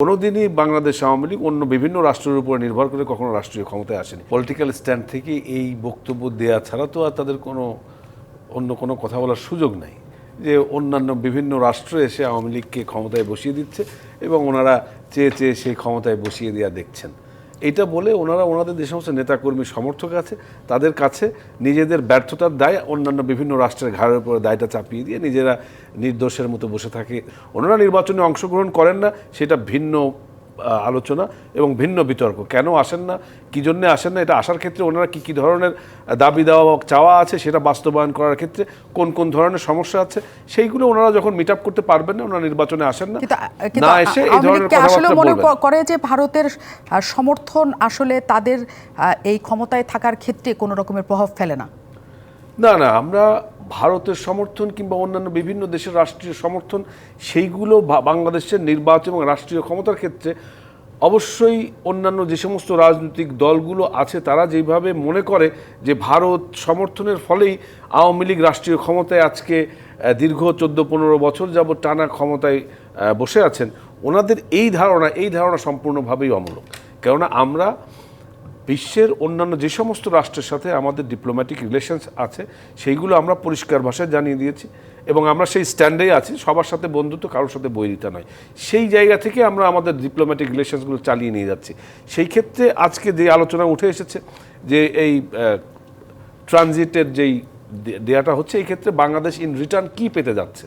কোনোদিনই বাংলাদেশ আওয়ামী লীগ অন্য বিভিন্ন রাষ্ট্রের উপর নির্ভর করে কখনো রাষ্ট্রীয় ক্ষমতায় আসেনি। পলিটিক্যাল স্ট্যান্ড থেকে এই বক্তব্য দেওয়া ছাড়া তো আর তাদের অন্য কোনো কথা বলার সুযোগ নাই যে অন্যান্য বিভিন্ন রাষ্ট্র এসে আওয়ামী লীগকে ক্ষমতায় বসিয়ে দিচ্ছে এবং ওনারা চেয়ে চেয়ে সেই ক্ষমতায় বসিয়ে দেওয়া দেখছেন। এটা বলে ওনাদের যে সমস্ত নেতাকর্মী সমর্থক আছে তাদের কাছে নিজেদের ব্যর্থতার দায় অন্যান্য বিভিন্ন রাষ্ট্রের ঘাড়ের উপরে দায়টা চাপিয়ে দিয়ে নিজেরা নির্দোষের মতো বসে থাকে। ওনারা নির্বাচনে অংশগ্রহণ করেন না, সেটা ভিন্ন আলোচনা এবং ভিন্ন বিতর্ক। কেন আসেন না, কী জন্যে আসেন না, এটা আসার ক্ষেত্রে ওনারা কী ধরনের দাবি দেওয়া চাওয়া আছে সেটা বাস্তবায়ন করার ক্ষেত্রে কোন ধরনের সমস্যা আছে সেইগুলো ওনারা যখন মিট আপ করতে পারবেন না, ওনারা নির্বাচনে আসেন না। না এসে এই ধরনের কথাবার্তা মনে করে যে ভারতের সমর্থন আসলে তাদের এই ক্ষমতায় থাকার ক্ষেত্রে কোনো রকমের প্রভাব ফেলে না। না, আমরা ভারতের সমর্থন কিংবা অন্যান্য বিভিন্ন দেশের রাষ্ট্রীয় সমর্থন সেইগুলো বাংলাদেশের নির্বাচন এবং রাষ্ট্রীয় ক্ষমতার ক্ষেত্রে অবশ্যই অন্যান্য যে সমস্ত রাজনৈতিক দলগুলো আছে তারা যেভাবে মনে করে যে ভারত সমর্থনের ফলেই আওয়ামী লীগ রাষ্ট্রীয় ক্ষমতায় আজকে দীর্ঘ 14-15 বছর যাবৎ টানা ক্ষমতায় বসে আছেন, ওনাদের এই ধারণা সম্পূর্ণভাবেই অমূলক। কেননা আমরা বিশ্বের অন্যান্য যে সমস্ত রাষ্ট্রের সাথে আমাদের ডিপ্লোম্যাটিক রিলেশনস আছে সেইগুলো আমরা পরিষ্কার ভাষায় জানিয়ে দিয়েছি এবং আমরা সেই স্ট্যান্ডেই আছি, সবার সাথে বন্ধুত্ব, কারোর সাথে বৈরিতা নয়। সেই জায়গা থেকে আমরা আমাদের ডিপ্লোম্যাটিক রিলেশনসগুলো চালিয়ে নিয়ে যাচ্ছি। সেই ক্ষেত্রে আজকে যে আলোচনা উঠে এসেছে যে এই ট্রানজিটের যেই দেয়াটা হচ্ছে, এই ক্ষেত্রে বাংলাদেশ ইন রিটার্ন কী পেতে যাচ্ছে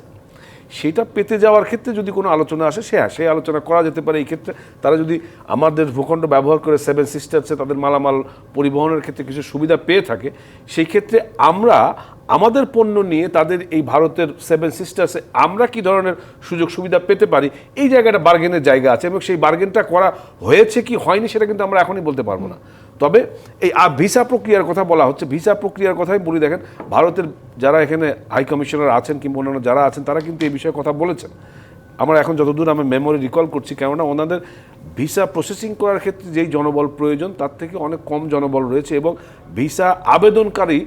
সেটা পেতে যাওয়ার ক্ষেত্রে যদি কোনো আলোচনা আসে সেই আলোচনা করা যেতে পারে। এই ক্ষেত্রে তারা যদি আমাদের ভূখণ্ড ব্যবহার করে 7 সিস্টার্সে তাদের মালামাল পরিবহনের ক্ষেত্রে কিছু সুবিধা পেয়ে থাকে, সেই ক্ষেত্রে আমরা আমাদের পণ্য নিয়ে তাদের এই ভারতের 7 সিস্টার্সে আমরা কি ধরনের সুযোগ সুবিধা পেতে পারি, এই জায়গাটা বার্গেনের জায়গা আছে এবং সেই বার্গেনটা করা হয়েছে কি হয়নি সেটা কিন্তু আমরা এখনই বলতে পারবো না। তবে এই ভিসা প্রক্রিয়ার কথা বলা হচ্ছে, ভিসা প্রক্রিয়ার কথাই বলি। দেখেন, ভারতের যারা এখানে হাই কমিশনার আছেন কিংবা অন্যান্য যারা আছেন তারা কিন্তু এই বিষয়ে কথা বলেছেন। আমরা এখন যতদূর আমি মেমোরি রিকল করছি, কেননা ওনাদের ভিসা প্রসেসিং করার ক্ষেত্রে যেই জনবল প্রয়োজন তার থেকে অনেক কম জনবল রয়েছে এবং ভিসা আবেদনকারী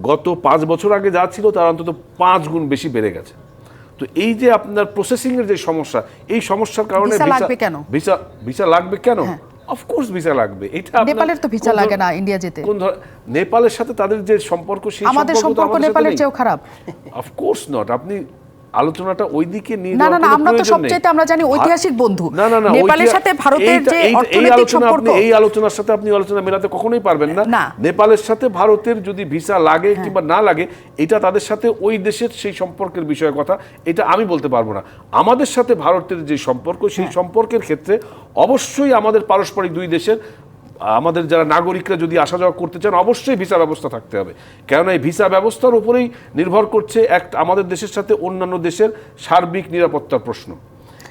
গত 5 বছর আগে যা ছিল তার অন্তত 5 গুণ বেশি বেড়ে গেছে। তো এই যে আপনার প্রসেসিংয়ের যে সমস্যা, এই সমস্যার কারণে ভিসা লাগবে কেন? অফকোর্স ভিসা লাগবে। এটা নেপালের তো ভিসা লাগে না ইন্ডিয়া যেতে। নেপালের সাথে তাদের যে সম্পর্ক, সেই আমাদের সম্পর্ক নেপালের চেয়েও খারাপ? Of course not. আপনি আলোচনাটা ওইদিকে নিয়ে না, আমরা তো সবচেয়ে আমরা জানি ঐতিহাসিক বন্ধু। না, নেপালের সাথে ভারতের যে অর্থনৈতিক সম্পর্ক, এই আলোচনার সাথে আপনি আলোচনা মেলাতে কখনোই পারবেন না। নেপালের সাথে ভারতের যদি ভিসা লাগে কিংবা না লাগে, এটা তাদের সাথে ওই দেশের সেই সম্পর্কের বিষয়ে কথা, এটা আমি বলতে পারবো না। আমাদের সাথে ভারতের যে সম্পর্ক, সেই সম্পর্কের ক্ষেত্রে অবশ্যই আমাদের পারস্পরিক দুই দেশের আমাদের যারা নাগরিকরা যদি আসা যাওয়া করতে চান অবশ্যই ভিসা ব্যবস্থা থাকতে হবে। কেননা এই ভিসা ব্যবস্থার উপরেই নির্ভর করছে আমাদের দেশের সাথতে অন্যান্য দেশের সার্বিক নিরাপত্তার প্রশ্ন।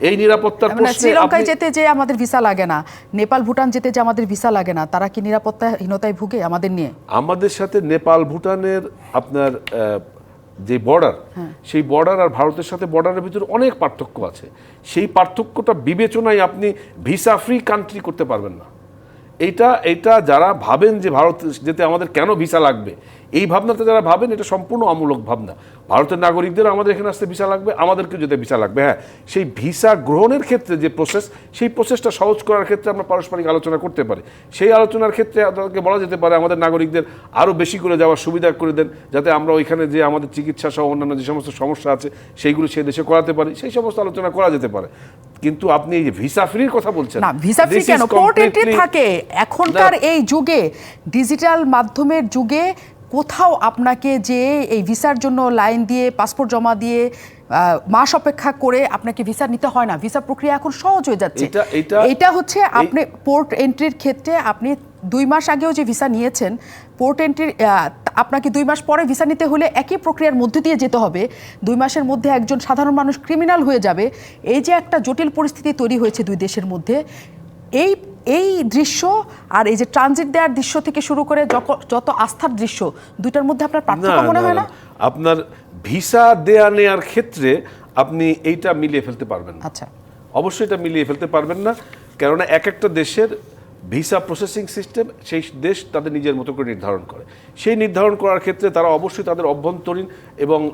এই নিরাপত্তার প্রশ্নে শ্রীলঙ্কায় যেতে যে আমাদের ভিসা লাগে না, নেপাল ভুটান যেতে যে আমাদের ভিসা লাগে না, তারা কি নিরাপত্তাহীনতায় ভুগে আমাদের নিয়ে? আমাদের সাথে নেপাল ভুটানের আপনার যে বর্ডার, সেই বর্ডার আর ভারতের সাথে বর্ডারের ভিতরে অনেক পার্থক্য আছে। সেই পার্থক্যটা বিবেচনায় আপনি ভিসা ফ্রি কান্ট্রি করতে পারবেন না। এইটা যারা ভাবেন যে ভারত যেতে আমাদের কেন ভিসা লাগবে, এই ভাবনাতে যারা ভাবেন, এটা সম্পূর্ণ অমূলক ভাবনা। ভারতের নাগরিকদের আমাদের এখানে আসতে ভিসা লাগবে, আমাদেরকে যেতে ভিসা লাগবে। হ্যাঁ, সেই ভিসা গ্রহণের ক্ষেত্রে যে প্রসেস, সেই প্রসেসটা সহজ করার ক্ষেত্রে আমরা পারস্পরিক আলোচনা করতে পারি। সেই আলোচনার ক্ষেত্রে তাদেরকে বলা যেতে পারে আমাদের নাগরিকদের আরও বেশি করে যাওয়ার সুবিধা করে দেন, যাতে আমরা ওইখানে যে আমাদের চিকিৎসা সহ অন্যান্য যে সমস্ত সমস্যা আছে সেইগুলো সে দেশে করাতে পারি। সেই সমস্ত আলোচনা করা যেতে পারে। কিন্তু আপনি এই যে ভিসা ফ্রির কথা বলছেন, না, ভিসা ফ্রি কেন? পোর্ট এন্ট্রি থাকে। এখনকার এই যুগে, ডিজিটাল মাধ্যমের যুগে, কোথাও আপনাকে যে এই ভিসার জন্য লাইন দিয়ে পাসপোর্ট জমা দিয়ে মাস অপেক্ষা করে আপনাকে ভিসা নিতে হয় না। ভিসা প্রক্রিয়া এখন সহজ হয়ে যাচ্ছে। এটা হচ্ছে আপনি পোর্ট এন্ট্রির ক্ষেত্রে আপনি 2 মাস আগেও যে ভিসা নিয়েছেন, পোর্ট এন্ট্রি আপনাকে 2 মাস পরে ভিসা নিতে হলে একই প্রক্রিয়ার মধ্যে দিয়ে যেতে হবে। 2 মাসের মধ্যে একজন সাধারণ মানুষ ক্রিমিনাল হয়ে যাবে। এই যে একটা জটিল পরিস্থিতি তৈরি হয়েছে 2 দেশের মধ্যে, এই দৃশ্য আর এই যে ট্রানজিট দেওয়ার দৃশ্য থেকে শুরু করে যত আস্থার দৃশ্য, দুইটার মধ্যে আপনার পার্থক্য মনে হয় না? আপনার ভিসা দেয়া নেওয়ার ক্ষেত্রে আপনি এইটা মিলিয়ে ফেলতে পারবেন না। আচ্ছা, অবশ্যই এটা মিলিয়ে ফেলতে পারবেন না। কেননা এক একটা দেশের ভিসা প্রসেসিং সিস্টেম সেই দেশ তাদের নিজের মতো করে নির্ধারণ করে। সেই নির্ধারণ করার ক্ষেত্রে তারা অবশ্যই তাদের অভ্যন্তরীণ এবং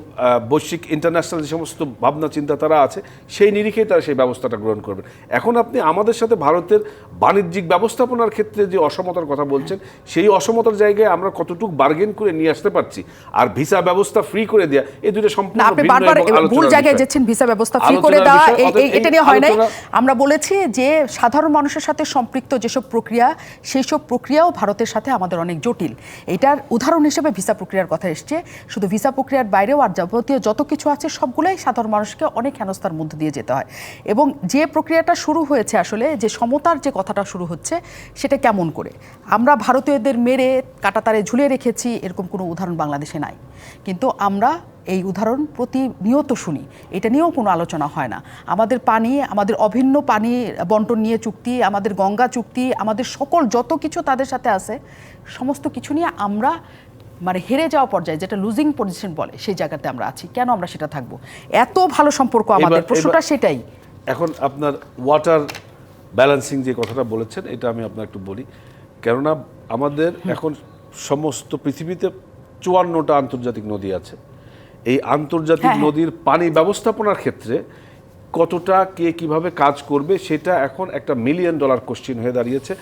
বৈশ্বিক ইন্টারন্যাশনাল যে সমস্ত ভাবনা চিন্তা তারা আছে সেই নিরিখেই তারা সেই ব্যবস্থাটা গ্রহণ করবেন। এখন আপনি আমাদের সাথে ভারতের বাণিজ্যিক ব্যবস্থাপনার ক্ষেত্রে যে অসমতার কথা বলছেন, সেই অসমতার জায়গায় আমরা কতটুকু বার্গেন করে নিয়ে আসতে পারছি, আর ভিসা ব্যবস্থা ফ্রি করে দেওয়া, এই দুটো সম্পূর্ণ না, আপনি ভিন্ন বারবার এবং আলোচনার ভুল জায়গায় বিষয়। যাচ্ছেন। ভিসা ব্যবস্থা ফ্রি করে আলোচনার দেওয়া বিষয়, অতএব এটা এই নিয়ে হয় নাই। আলোচনা- আমরা বলেছি যে সাধারণ মানুষের সাথে সম্পৃক্ত যেসব প্রক্রিয়া, সেই সব প্রক্রিয়াও ভারতের সাথে আমাদের অনেক জটিল। এটার উদাহরণ হিসেবে ভিসা প্রক্রিয়ার কথা এসছে। শুধু ভিসা প্রক্রিয়ার বাইরেও আর যাবতীয় যত কিছু আছে সবগুলোই সাধারণ মানুষকে অনেক হেনস্থার মধ্যে দিয়ে যেতে হয়। এবং যে প্রক্রিয়াটা শুরু হয়েছে আসলে, যে সমতার যে কথাটা শুরু হচ্ছে, সেটা কেমন করে আমরা ভারতীয়দের মেরে কাঁটাতারে ঝুলিয়ে রেখেছি, এরকম কোনো উদাহরণ বাংলাদেশে নাই। কিন্তু আমরা এই উদাহরণ প্রতিনিয়ত শুনি, এটা নিয়েও কোনো আলোচনা হয় না। আমাদের পানি, আমাদের অভিন্ন পানি বন্টন নিয়ে চুক্তি, আমাদের গঙ্গা চুক্তি, আমাদের সকল যত কিছু তাদের সাথে আছে, সমস্ত কিছু নিয়ে আমরা মানে হেরে যাওয়া পর্যায়ে, যেটা লুজিং পজিশন বলে, সেই জায়গাতে আমরা আছি। কেন আমরা সেটা থাকবো? এত ভালো সম্পর্ক আমাদের, প্রশ্নটা সেটাই। এখন আপনার ওয়াটার ব্যালেন্সিং যে কথাটা বলেছেন, এটা আমি আপনার একটু বলি। কেননা আমাদের এখন সমস্ত পৃথিবীতে 54টা আন্তর্জাতিক নদী আছে। এই আন্তর্জাতিক নদীর পানি ব্যবস্থাপনার ক্ষেত্রে কতটা কে কিভাবে কাজ করবে, সেটা এখন একটা $1 মিলিয়ন কোশ্চেন হয়ে দাঁড়িয়েছে।